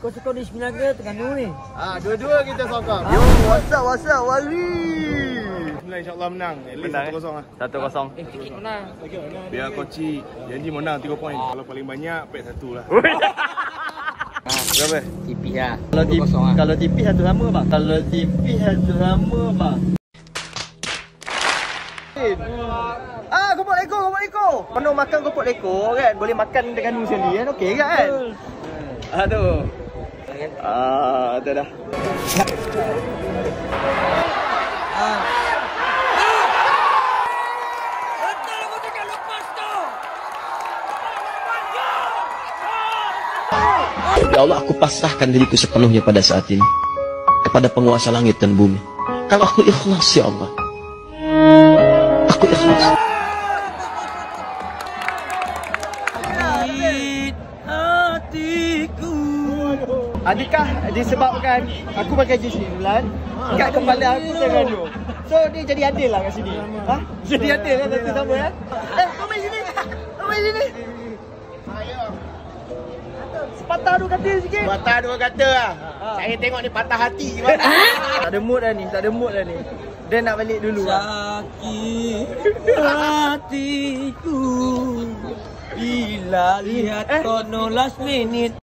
Kau sokong di 9 ke Terengganu ni? Dua-dua kita sokong. Yo, what's up, Wari? Bismillah, insyaAllah menang. At least Menang, 1-0 lah. 1-0. Sikit menang. Biar Koci janji menang 3 poin. Kalau paling banyak, pet 1 lah. Berapa? Tipis lah. Kalau tipis satu sama bang. Kalau tipis satu sama bang. Gopok leko. Penuh makan gopok leko kan. Boleh makan dengan sendiri kan. Okey kan? Aduh. Tu dah. Ya Allah, aku pasrahkan diriku sepenuhnya pada saat ini kepada penguasa langit dan bumi. Kalau aku ikhlas, ya Allah, aku ikhlas. Hatiku. Adakah disebabkan aku pakai jersey bulan kat kepala aku Terengganu? So dia jadi adil lah kat sini. Jadi adil lah satu sama ya. Kau main sini. Patah dua kata sikit. Patah 2 kata lah. Saya tengok ni patah hati gimana. Tak ada mood dah ni. Dia nak balik dulu. Sakit hatiku bila lihat kono last minute.